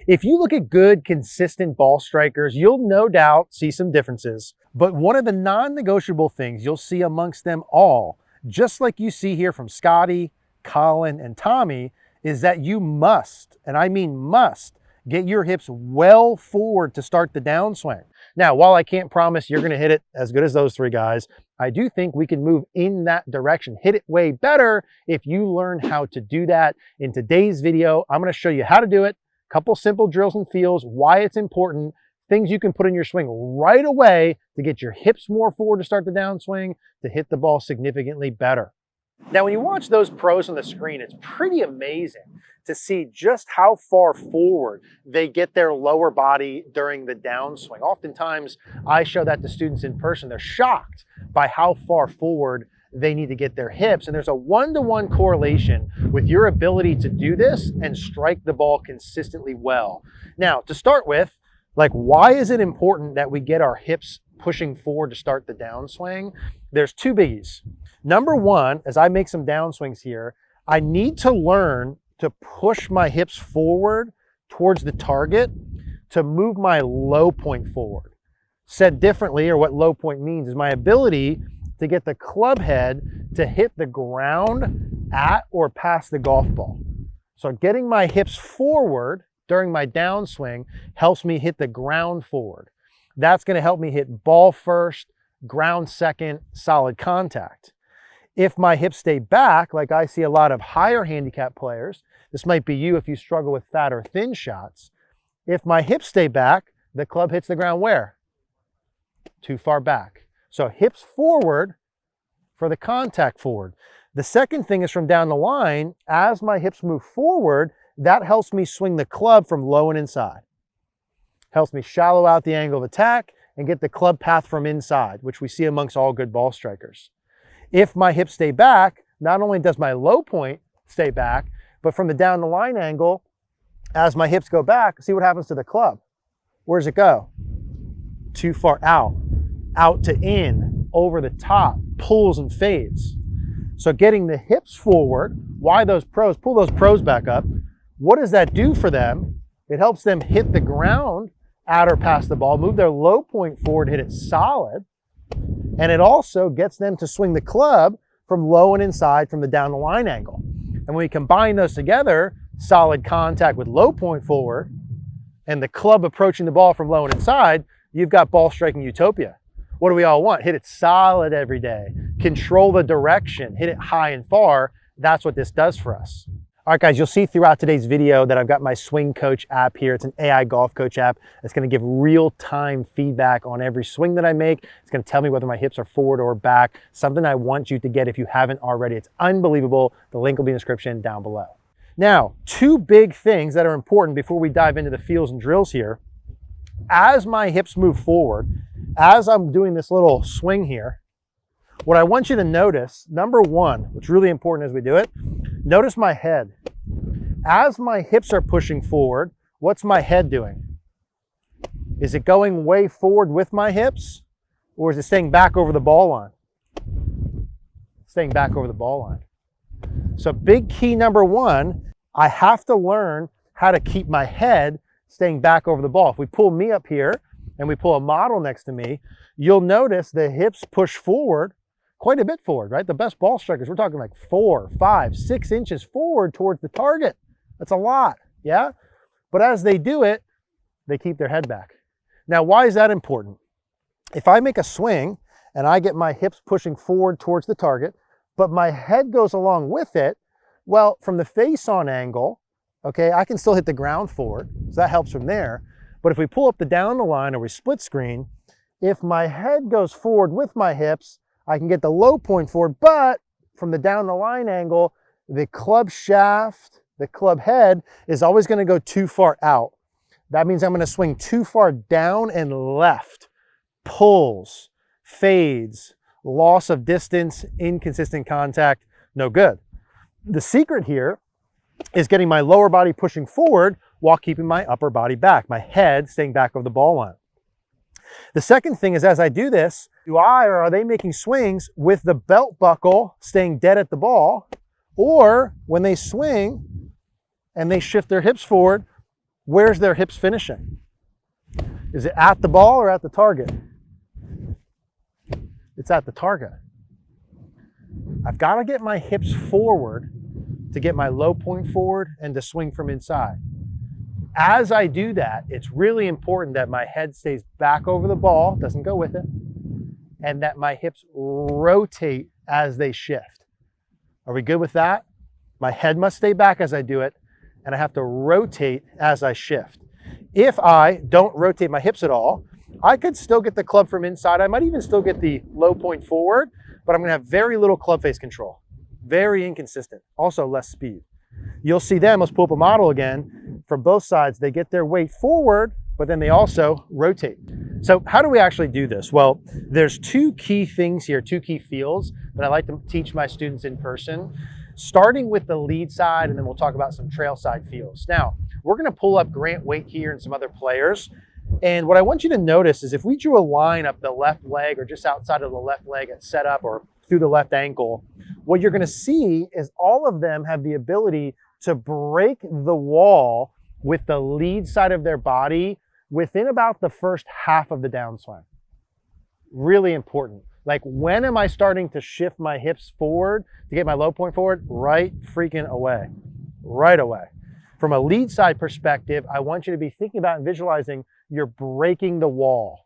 If you look at good, consistent ball strikers, you'll no doubt see some differences. But one of the non-negotiable things you'll see amongst them all, just like you see here from Scotty, Colin, and Tommy, is that you must, and I mean must, get your hips well forward to start the downswing. Now, while I can't promise you're going to hit it as good as those three guys, I do think we can move in that direction, hit it way better if you learn how to do that. In today's video, I'm going to show you how to do it, a couple simple drills and feels, why it's important, things you can put in your swing right away to get your hips more forward to start the downswing, to hit the ball significantly better. Now, when you watch those pros on the screen, it's pretty amazing to see just how far forward they get their lower body during the downswing. Oftentimes, I show that to students in person. They're shocked by how far forward they need to get their hips. And there's a one-to-one correlation with your ability to do this and strike the ball consistently well. Now, to start with, why is it important that we get our hips pushing forward to start the downswing? There's two biggies. Number one, as I make some downswings here, I need to learn to push my hips forward towards the target to move my low point forward. Said differently, or what low point means, is my ability to get the club head to hit the ground at or past the golf ball. So getting my hips forward during my downswing helps me hit the ground forward. That's going to help me hit ball first, ground second, solid contact. If my hips stay back, like I see a lot of higher handicap players, this might be you if you struggle with fat or thin shots. If my hips stay back, the club hits the ground where? Too far back. So hips forward for the contact forward. The second thing is from down the line, as my hips move forward, that helps me swing the club from low and inside. Helps me shallow out the angle of attack and get the club path from inside, which we see amongst all good ball strikers. If my hips stay back, not only does my low point stay back, but from the down the line angle, as my hips go back, see what happens to the club. Where does it go? Too far out, out to in, over the top, pulls and fades. So getting the hips forward, why those pros, pull those pros back up. What does that do for them? It helps them hit the ground at or past the ball, move their low point forward, hit it solid. And it also gets them to swing the club from low and inside from the down the line angle. And when we combine those together, solid contact with low point forward and the club approaching the ball from low and inside, you've got ball striking utopia. What do we all want? Hit it solid every day. Control the direction, hit it high and far. That's what this does for us. All right, guys, you'll see throughout today's video that I've got my Swing Coach app here. It's an AI golf coach app that's going to give real-time feedback on every swing that I make. It's going to tell me whether my hips are forward or back, something I want you to get if you haven't already. It's unbelievable. The link will be in the description down below. Now, two big things that are important before we dive into the feels and drills here. As my hips move forward, as I'm doing this little swing here, what I want you to notice, number one, which is really important as we do it, notice my head. As my hips are pushing forward, what's my head doing? Is it going way forward with my hips, or is it staying back over the ball line? Staying back over the ball line. So big key number one, I have to learn how to keep my head staying back over the ball. If we pull me up here and we pull a model next to me, you'll notice the hips push forward quite a bit forward, right? The best ball strikers, we're talking like 4, 5, 6 inches forward towards the target. That's a lot, yeah? But as they do it, they keep their head back. Now, why is that important? If I make a swing and I get my hips pushing forward towards the target, but my head goes along with it, well, from the face-on angle, okay, I can still hit the ground forward, so that helps from there. But if we pull up the down the line or we split screen, if my head goes forward with my hips, I can get the low point forward, but from the down the line angle, the club shaft, the club head is always going to go too far out. That means I'm going to swing too far down and left. Pulls, fades, loss of distance, inconsistent contact, no good. The secret here is getting my lower body pushing forward while keeping my upper body back, my head staying back over the ball line. The second thing is, as I do this, do I or are they making swings with the belt buckle staying dead at the ball, or when they swing and they shift their hips forward, where's their hips finishing? Is it at the ball or at the target? It's at the target. I've got to get my hips forward to get my low point forward and to swing from inside. As I do that, it's really important that my head stays back over the ball, doesn't go with it, and that my hips rotate as they shift. Are we good with that? My head must stay back as I do it, and I have to rotate as I shift. If I don't rotate my hips at all, I could still get the club from inside. I might even still get the low point forward, but I'm gonna have very little club face control. Very inconsistent, also less speed. You'll see them, let's pull up a model again, from both sides, they get their weight forward, but then they also rotate. So how do we actually do this? Well, there's two key things here, two key feels that I like to teach my students in person, starting with the lead side, and then we'll talk about some trail side feels. Now, we're gonna pull up Grant Waite here and some other players. And what I want you to notice is if we drew a line up the left leg or just outside of the left leg at setup or through the left ankle, what you're gonna see is all of them have the ability to break the wall with the lead side of their body within about the first half of the downswing. Really important. Like, when am I starting to shift my hips forward to get my low point forward? Right freaking away, right away. From a lead side perspective, I want you to be thinking about and visualizing you're breaking the wall.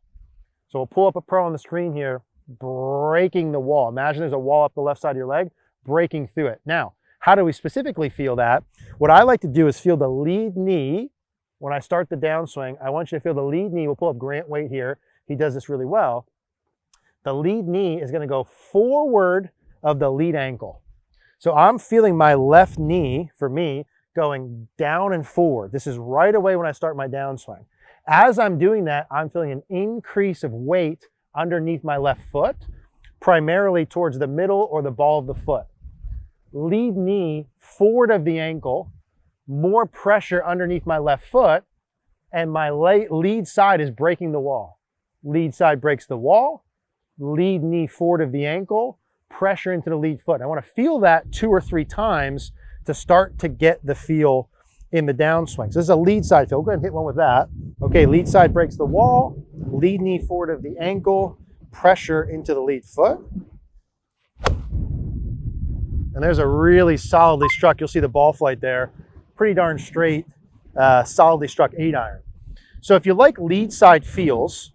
So we'll pull up a pro on the screen here, breaking the wall. Imagine there's a wall up the left side of your leg, breaking through it. Now, how do we specifically feel that? What I like to do is feel the lead knee. When I start the downswing, I want you to feel the lead knee. We'll pull up Grant Waite here. He does this really well. The lead knee is gonna go forward of the lead ankle. So I'm feeling my left knee, for me, going down and forward. This is right away when I start my downswing. As I'm doing that, I'm feeling an increase of weight underneath my left foot, primarily towards the middle or the ball of the foot. Lead knee forward of the ankle, more pressure underneath my left foot, and my lead side is breaking the wall. Lead side breaks the wall, lead knee forward of the ankle, pressure into the lead foot. I want to feel that 2 or 3 times to start to get the feel in the downswing. So this is a lead side feel. Go ahead and hit one with that. Okay, lead side breaks the wall, lead knee forward of the ankle, pressure into the lead foot. And there's a really solidly struck, you'll see the ball flight there, pretty darn straight, solidly struck 8-iron. So if you like lead side feels,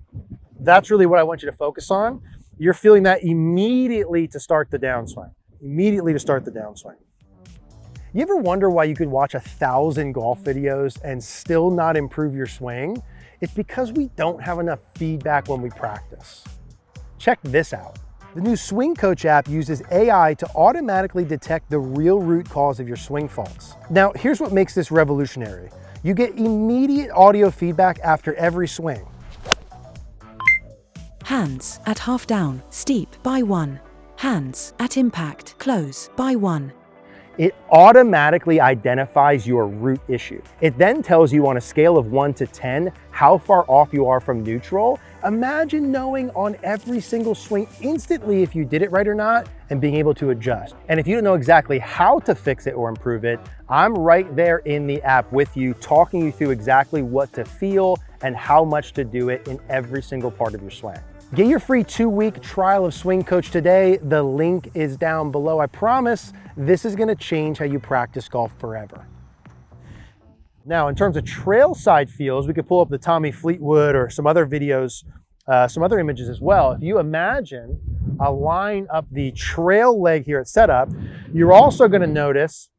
that's really what I want you to focus on. You're feeling that immediately to start the downswing. Immediately to start the downswing. You ever wonder why you could watch 1,000 golf videos and still not improve your swing? It's because we don't have enough feedback when we practice. Check this out. The new Swing Coach app uses AI to automatically detect the real root cause of your swing faults. Now, here's what makes this revolutionary. You get immediate audio feedback after every swing. Hands at half down, steep by 1. Hands at impact, close by 1. It automatically identifies your root issue. It then tells you on a scale of 1 to 10 how far off you are from neutral. Imagine knowing on every single swing instantly if you did it right or not and being able to adjust. And if you don't know exactly how to fix it or improve it, I'm right there in the app with you, talking you through exactly what to feel and how much to do it in every single part of your swing. Get your free 2-week trial of Swing Coach today. The link is down below. I promise this is gonna change how you practice golf forever. Now, in terms of trail side feels, we could pull up the Tommy Fleetwood or some other videos, some other images as well. If you imagine a line up the trail leg here at setup, you're also gonna notice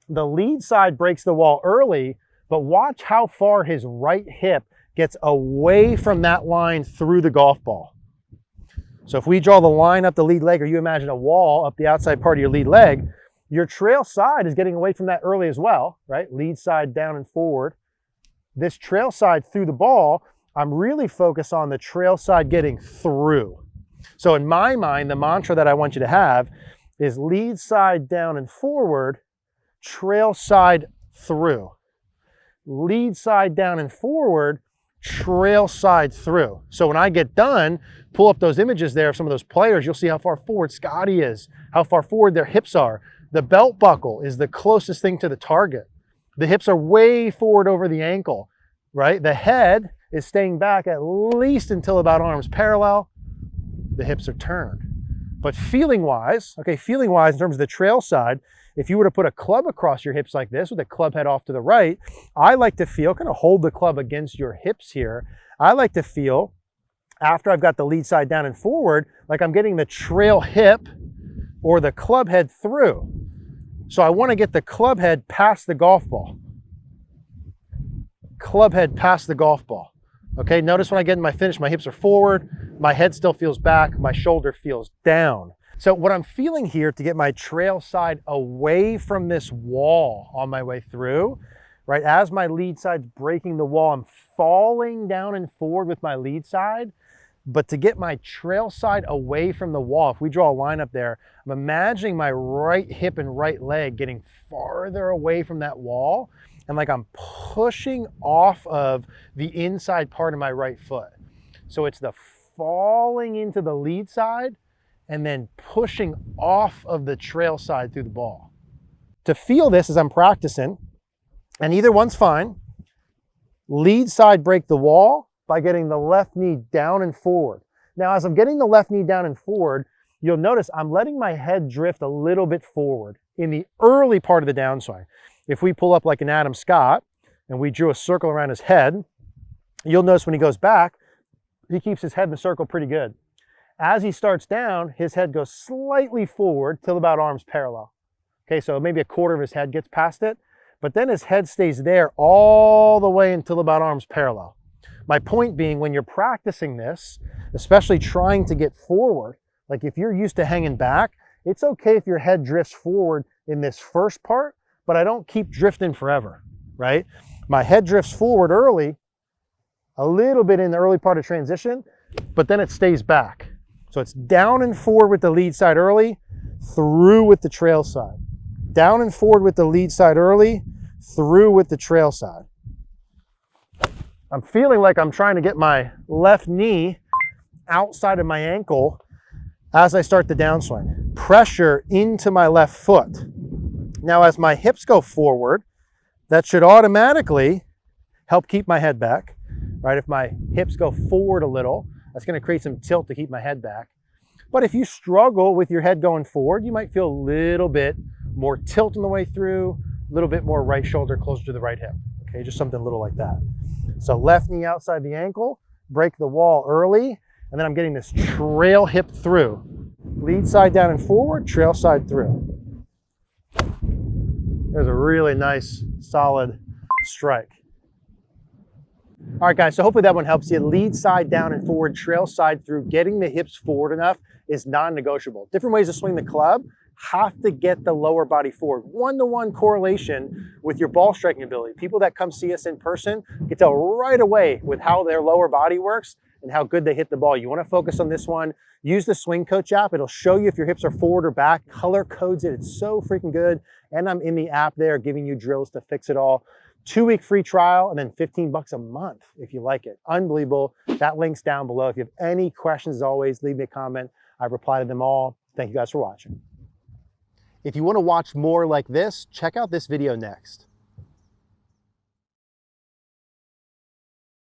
the lead side breaks the wall early, but watch how far his right hip gets away from that line through the golf ball. So if we draw the line up the lead leg, or you imagine a wall up the outside part of your lead leg, your trail side is getting away from that early as well, right? Lead side down and forward. This trail side through the ball, I'm really focused on the trail side getting through. So in my mind, the mantra that I want you to have is lead side down and forward, trail side through. Lead side down and forward, trail side through. So when I get done, pull up those images there of some of those players, you'll see how far forward Scotty is, how far forward their hips are. The belt buckle is the closest thing to the target. The hips are way forward over the ankle. right? The head is staying back at least until about arms parallel. The hips are turned. But feeling-wise, okay, feeling-wise in terms of the trail side, if you were to put a club across your hips like this with the club head off to the right, I like to feel, kind of hold the club against your hips here. I like to feel, after I've got the lead side down and forward, like I'm getting the trail hip or the club head through. So I want to get the club head past the golf ball. Club head past the golf ball. Okay, notice when I get in my finish, my hips are forward, my head still feels back, my shoulder feels down. So what I'm feeling here to get my trail side away from this wall on my way through, right, as my lead side's breaking the wall, I'm falling down and forward with my lead side, but to get my trail side away from the wall, if we draw a line up there, I'm imagining my right hip and right leg getting farther away from that wall, and like I'm pushing off of the inside part of my right foot. So it's the falling into the lead side and then pushing off of the trail side through the ball. To feel this as I'm practicing, and either one's fine, lead side break the wall by getting the left knee down and forward. Now, as I'm getting the left knee down and forward, you'll notice I'm letting my head drift a little bit forward in the early part of the downswing. If we pull up like an Adam Scott and we drew a circle around his head, you'll notice when he goes back, he keeps his head in the circle pretty good. As he starts down, his head goes slightly forward till about arms parallel. Okay, so maybe a quarter of his head gets past it, but then his head stays there all the way until about arms parallel. My point being, when you're practicing this, especially trying to get forward, like if you're used to hanging back, it's okay if your head drifts forward in this first part, but I don't keep drifting forever, right? My head drifts forward early, a little bit in the early part of transition, but then it stays back. So it's down and forward with the lead side early, through with the trail side. Down and forward with the lead side early, through with the trail side. I'm feeling like I'm trying to get my left knee outside of my ankle as I start the downswing. Pressure into my left foot. Now, as my hips go forward, that should automatically help keep my head back, right? If my hips go forward a little, that's going to create some tilt to keep my head back. But if you struggle with your head going forward, you might feel a little bit more tilt on the way through, a little bit more right shoulder closer to the right hip. Okay, just something little like that. So left knee outside the ankle, break the wall early, and then I'm getting this trail hip through. Lead side down and forward, trail side through. There's a really nice, solid strike. All right, guys, so hopefully that one helps you. Lead side down and forward, trail side through. Getting the hips forward enough is non-negotiable. Different ways to swing the club, have to get the lower body forward. One-to-one correlation with your ball striking ability. People that come see us in person can tell right away with how their lower body works and how good they hit the ball. You want to focus on this one. Use the Swing Coach app. It'll show you if your hips are forward or back. Color codes it. It's so freaking good. And I'm in the app there giving you drills to fix it all. 2-week free trial and then $15 a month if you like it. Unbelievable. That link's down below. If you have any questions, as always, leave me a comment. I reply to them all. Thank you guys for watching. If you want to watch more like this, check out this video next.